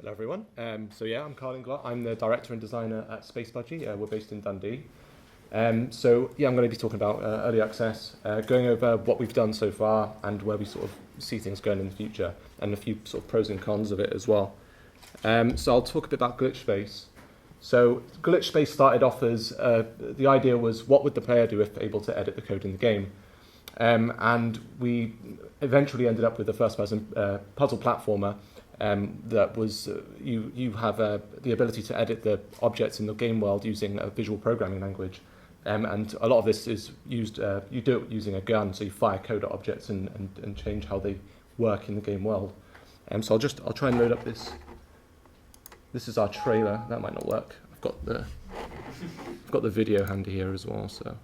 Hello everyone. I'm Karl Inglott. I'm the director and designer at Space Budgie. We're based in Dundee. I'm going to be talking about early access, going over what we've done so far and where we sort of see things going in the future, and a few sort of pros and cons of it as well. So I'll talk a bit about Glitchspace. So Glitchspace started off as the idea was, what would the player do if able to edit the code in the game? And we eventually ended up with a first-person puzzle platformer. That was you have the ability to edit the objects in the game world using a visual programming language, and a lot of this is used. You do it using a gun, so you fire code at objects and change how they work in the game world. So I'll try and load up this. This is our trailer. That might not work. I've got the video handy here as well. So.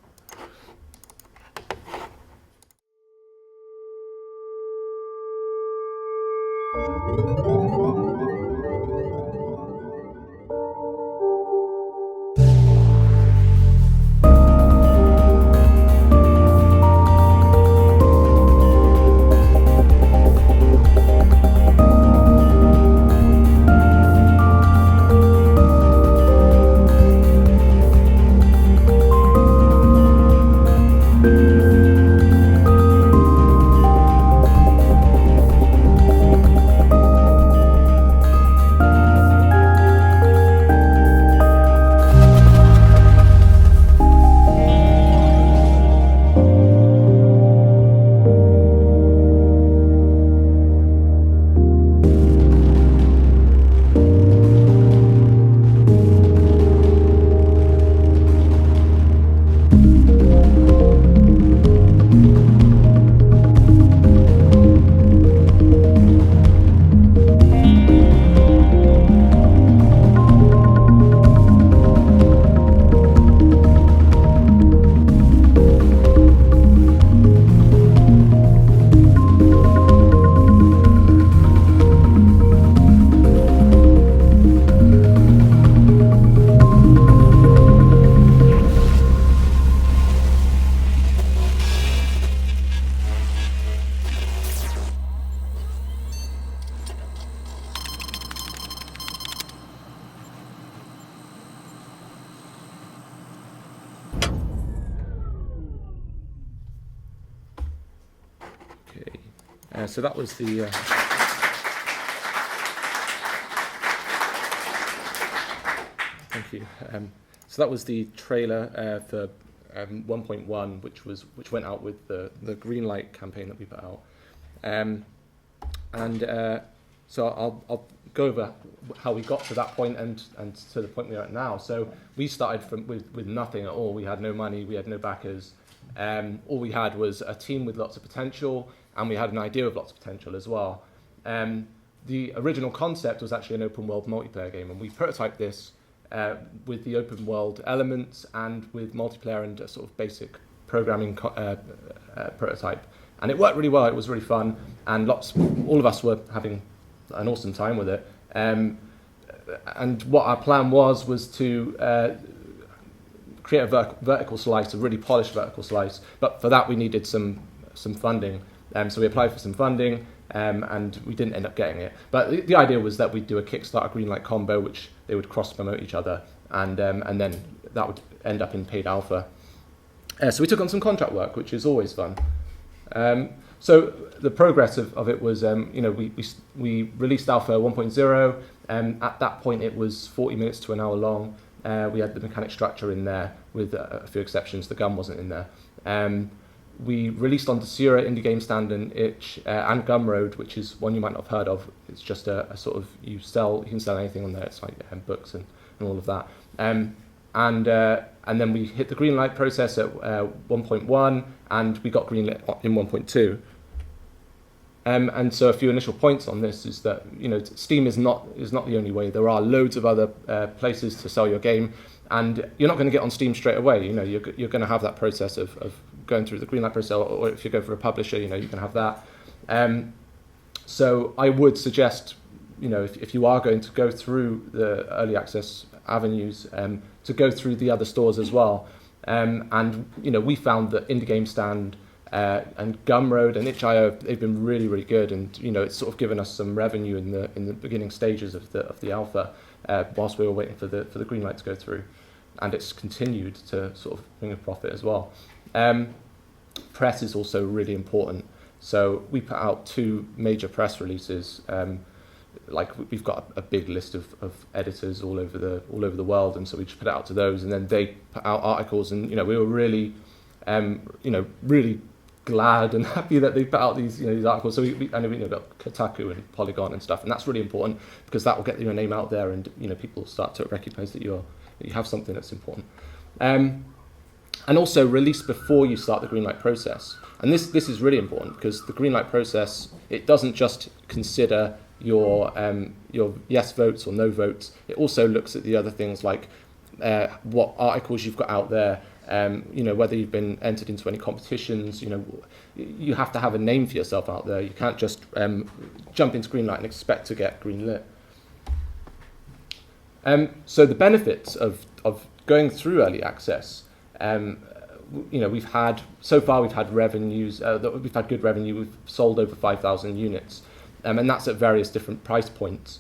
So that was the thank you. So that was the trailer for 1.1, which went out with the Greenlight campaign that we put out. So I'll go over how we got to that point and to the point we're at now. So we started with nothing at all. We had no money. We had no backers. All we had was a team with lots of potential, and we had an idea of lots of potential as well. The original concept was actually an open world multiplayer game, and we prototyped this with the open world elements and with multiplayer and a sort of basic programming prototype. And it worked really well. It was really fun, and all of us were having an awesome time with it. And what our plan was to create a vertical slice, a really polished vertical slice. But for that, we needed some funding. So we applied for some funding, and we didn't end up getting it. But the idea was that we'd do a Kickstarter Greenlight combo, which they would cross-promote each other, and then that would end up in paid alpha. So we took on some contract work, which is always fun. So the progress of it was, we released alpha 1.0. At that point, it was 40 minutes to an hour long. We had the mechanic structure in there, with a few exceptions. The gun wasn't in there. We released on Desura, Indie Game Stand, and Itch, and Gumroad, which is one you might not have heard of. It's just a sort of, you can sell anything on there. It's like books and all of that. And then we hit the Greenlight process at 1.1, and we got greenlit in 1.2. And so a few initial points on this is that Steam is not the only way. There are loads of other places to sell your game, and you're not going to get on Steam straight away. You're going to have that process of going through the Greenlight process, or if you go for a publisher, you can have that. So I would suggest, if you are going to go through the early access avenues, to go through the other stores as well. And we found that Indie Game Stand and Gumroad and itch.io, they've been really, really good, and it's sort of given us some revenue in the beginning stages of the alpha, whilst we were waiting for the green light to go through, and it's continued to sort of bring a profit as well. Press is also really important. So we put out 2 major press releases. Like we've got a big list of editors all over the world, and so we just put it out to those, and then they put out articles, and we were really really glad and happy that they put out these these articles. So we got Kotaku and Polygon and stuff, and that's really important because that will get your name out there, and people start to recognize that you have something that's important. And also release before you start the greenlight process. And this is really important because the greenlight process, it doesn't just consider your yes votes or no votes. It also looks at the other things like what articles you've got out there, whether you've been entered into any competitions. You have to have a name for yourself out there. You can't just jump into greenlight and expect to get greenlit. So the benefits of going through early access, we've had revenues, we've had good revenue. We've sold over 5,000 units, and that's at various different price points.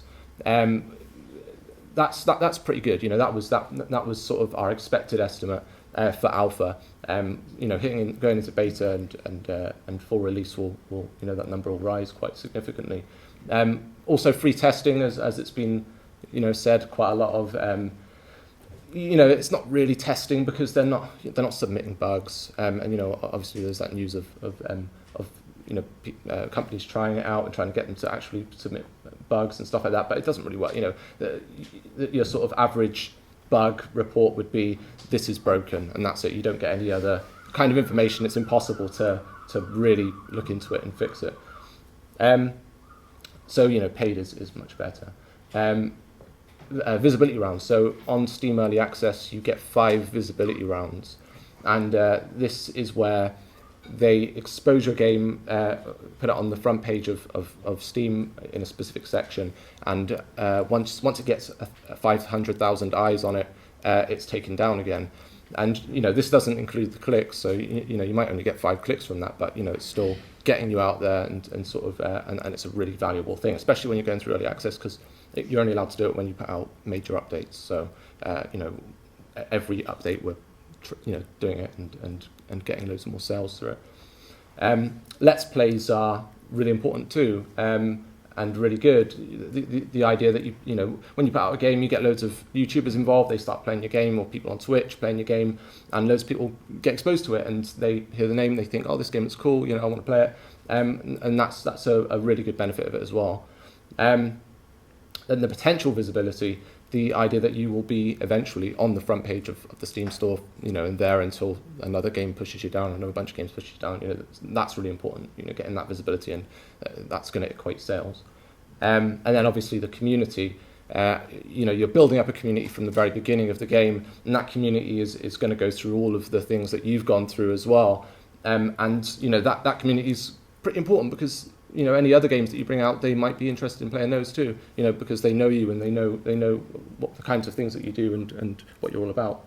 That's pretty good. That was sort of our expected estimate for alpha. Going into beta and full release will that number will rise quite significantly. Also free testing, as it's been said quite a lot of. It's not really testing because they're not submitting bugs, and obviously there's that news of companies trying it out and trying to get them to actually submit bugs and stuff like that, but it doesn't really work. Your sort of average bug report would be this is broken, and that's it. You don't get any other kind of information. It's impossible to really look into it and fix it. So paid is much better. Visibility rounds. So on Steam Early Access, you get 5 visibility rounds, and this is where they expose your game, put it on the front page of Steam in a specific section, and once it gets 500,000 eyes on it, it's taken down again. And this doesn't include the clicks, so you might only get 5 clicks from that, but it's still getting you out there and sort of and it's a really valuable thing, especially when you're going through early access, because you're only allowed to do it when you put out major updates. So every update we're doing it and getting loads more sales through it. Let's plays are really important too, and really good. The idea that when you put out a game, you get loads of YouTubers involved. They start playing your game, or people on Twitch playing your game, and loads of people get exposed to it, and they hear the name, they think, oh, this game is cool, I want to play it, and that's a really good benefit of it as well. Then the potential visibility, the idea that you will be eventually on the front page of the Steam store, and there until another game pushes you down, another bunch of games pushes you down. That's really important. Getting that visibility, and that's going to equate sales. And then obviously the community. You're building up a community from the very beginning of the game, and that community is going to go through all of the things that you've gone through as well. And that community is pretty important because any other games that you bring out, they might be interested in playing those too, because they know you and they know what the kinds of things that you do and what you're all about.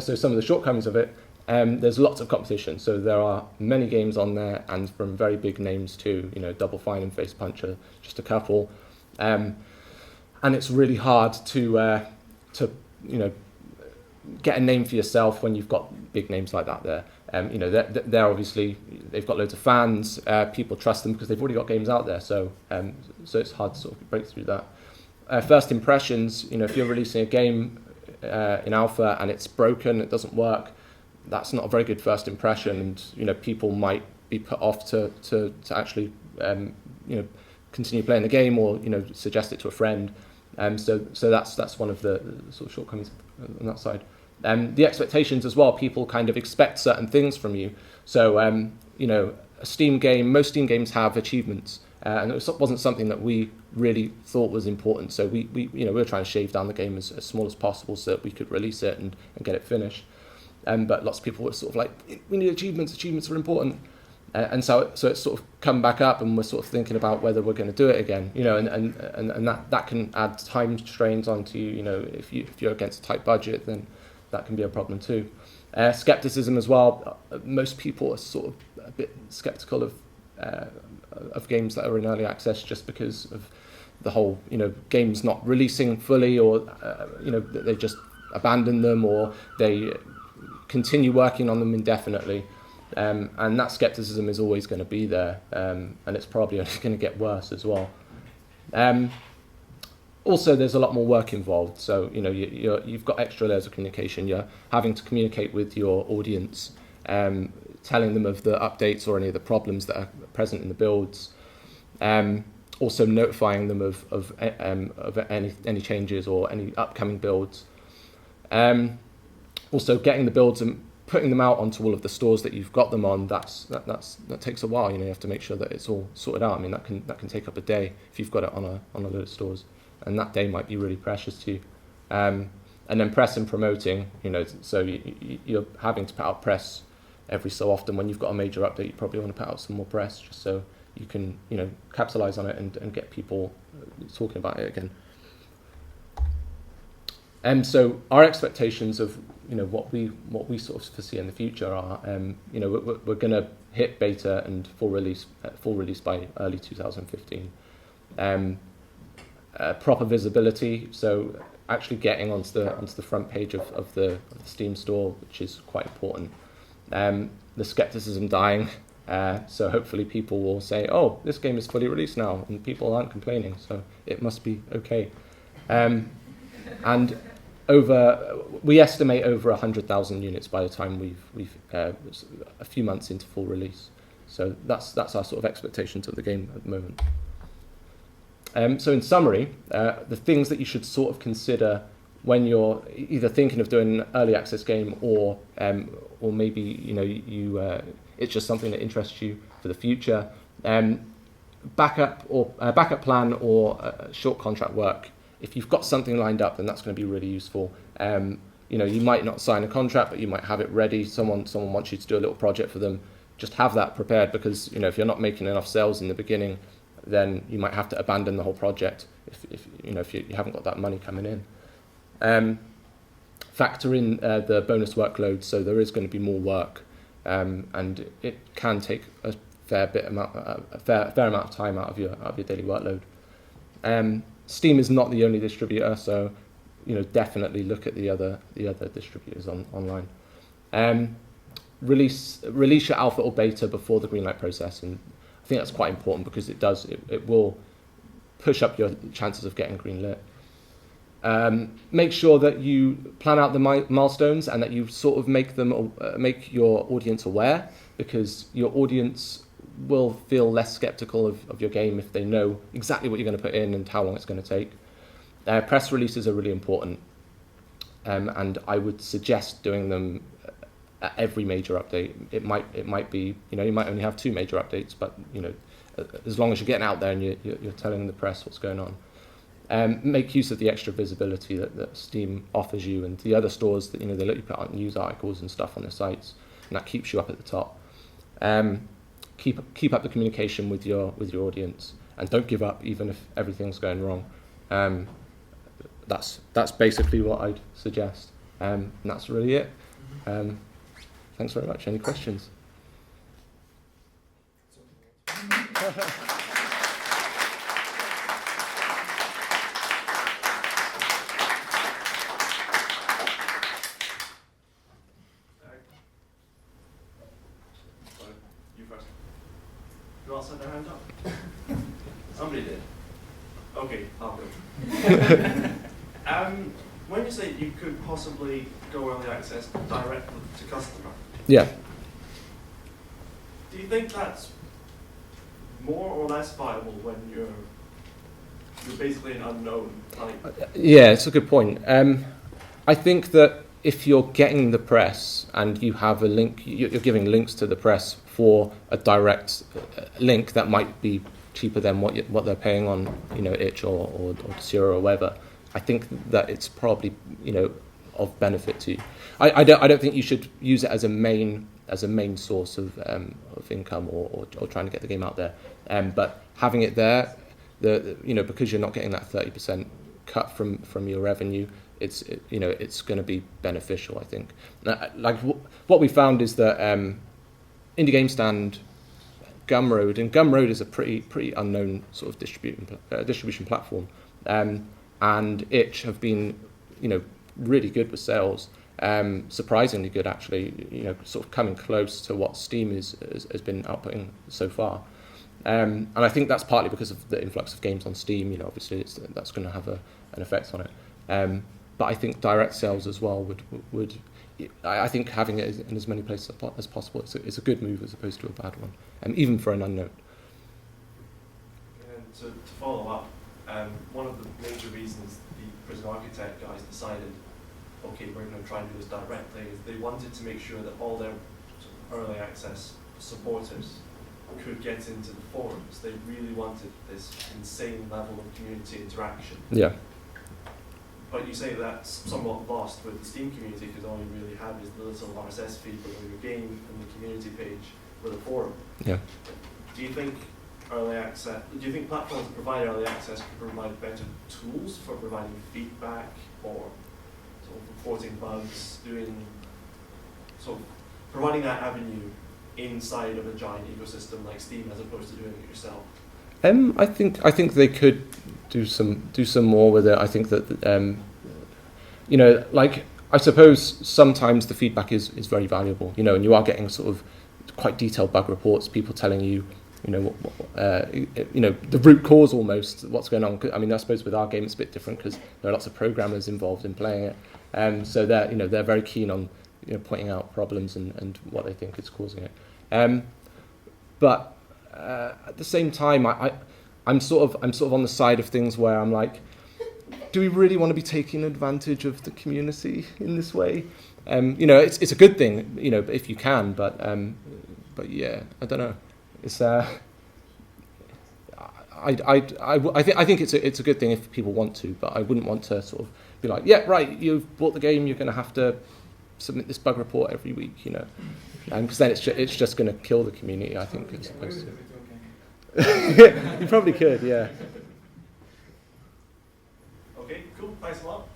So some of the shortcomings of it, there's lots of competition. So there are many games on there, and from very big names too. Double Fine and Face Puncher, just a couple, and it's really hard to get a name for yourself when you've got big names like that there. They're obviously, they've got loads of fans, people trust them because they've already got games out there, so it's hard to sort of break through that. First impressions, if you're releasing a game in alpha and it's broken, it doesn't work, that's not a very good first impression, and people might be put off to actually continue playing the game, or suggest it to a friend. So that's one of the sort of shortcomings on that side. The expectations as well, people kind of expect certain things from you. So, a Steam game, most Steam games have achievements, and it wasn't something that we really thought was important. So we were trying to shave down the game as small as possible so that we could release it and get it finished. But lots of people were sort of like, we need achievements are important. And so it's sort of come back up, and we're sort of thinking about whether we're going to do it again, and that can add time strains onto you. If you're against a tight budget, then that can be a problem too. Skepticism as well. Most people are sort of a bit skeptical of games that are in early access just because of the whole, games not releasing fully, or they just abandon them, or they continue working on them indefinitely. And that skepticism is always going to be there, and it's probably only going to get worse as well. Also, there's a lot more work involved, so you've got extra layers of communication. You're having to communicate with your audience, telling them of the updates or any of the problems that are present in the builds. Also notifying them of any changes or any upcoming builds. Also getting the builds and putting them out onto all of the stores that you've got them on. That takes a while. You have to make sure that it's all sorted out. I mean, that can take up a day if you've got it on a load of stores, and that day might be really precious to you. And then press and promoting. So you're having to put out press every so often. When you've got a major update, you probably want to put out some more press just so you can capitalize on it and get people talking about it again. And so our expectations of what we sort of foresee in the future are we're going to hit beta and full release by early 2015. Proper visibility, so actually getting onto the front page of the Steam store, which is quite important. The skepticism dying. So hopefully people will say, oh, this game is fully released now, and people aren't complaining, so it must be okay. And we estimate over 100,000 units by the time we've a few months into full release. So that's our sort of expectations of the game at the moment. So in summary, the things that you should sort of consider when you're either thinking of doing an early access game or maybe you it's just something that interests you for the future. Backup plan or short contract work. If you've got something lined up, then that's going to be really useful. You might not sign a contract, but you might have it ready. Someone wants you to do a little project for them. Just have that prepared, because if you're not making enough sales in the beginning, then you might have to abandon the whole project if you haven't got that money coming in. Factor in the bonus workload, so there is going to be more work. And it can take a fair amount of time out of your daily workload. Steam is not the only distributor, so definitely look at the other distributors online. Release your alpha or beta before the greenlight process, and I think that's quite important because it will push up your chances of getting greenlit. Make sure that you plan out the milestones and that you sort of make your audience aware, because your audience will feel less skeptical of your game if they know exactly what you're going to put in and how long it's going to take. Press releases are really important, and I would suggest doing them at every major update. It might be you might only have 2 major updates, but as long as you're getting out there and you're telling the press what's going on. Make use of the extra visibility that Steam offers you, and the other stores that they let you put out news articles and stuff on their sites, and that keeps you up at the top. Keep up the communication with your audience, and don't give up even if everything's going wrong. That's basically what I'd suggest, and that's really it. Thanks very much. Any questions? Who else had their hand up? Somebody did. Okay, I'll go. When you say you could possibly go early access direct to customer, Yeah. do you think that's more or less viable when you're basically an unknown? Yeah, it's a good point. I think that if you're getting the press and you have a link, you're giving links to the press for a direct link that might be cheaper than what they're paying on itch or Zero or whatever. I think that it's probably of benefit to you. I don't think you should use it as a main source of income or trying to get the game out there. But having it there, because you're not getting that 30% cut from your revenue, it's going to be beneficial. I think. What we found is that Indie Game Stand, Gumroad, and Gumroad is a pretty unknown sort of distribution platform, and Itch have been really good with sales. Surprisingly good, actually, sort of coming close to what Steam has been outputting so far. And I think that's partly because of the influx of games on Steam. Obviously that's going to have an effect on it. But I think direct sales as well would I think having it in as many places as possible is a good move as opposed to a bad one, even for an unknown. And to follow up, one of the major reasons the Prison Architect guys decided, okay, we're going to try and do this directly, is they wanted to make sure that all their sort of early access supporters could get into the forums. They really wanted this insane level of community interaction. Yeah. But you say that's somewhat lost with the Steam community, because all you really have is the little RSS feed below your game and the community page with a forum. Yeah. Do you think platforms that provide early access could provide better tools for providing feedback or sort of reporting bugs, providing that avenue inside of a giant ecosystem like Steam as opposed to doing it yourself? I think they could do some more with it. I think that I suppose sometimes the feedback is very valuable. And you are getting sort of quite detailed bug reports, people telling you, the root cause almost what's going on. I mean, I suppose with our game it's a bit different because there are lots of programmers involved in playing it, so they're very keen on pointing out problems and what they think is causing it. But at the same time, I'm sort of on the side of things where I'm like, do we really want to be taking advantage of the community in this way? It's a good thing, if you can, but yeah, I don't know. It's I think it's a good thing if people want to, but I wouldn't want to sort of be like, yeah, right, you've bought the game, you're going to have to submit this bug report every week, because then it's just going to kill the community, I think, as opposed to. You probably could, yeah. Okay, cool. Thanks a lot.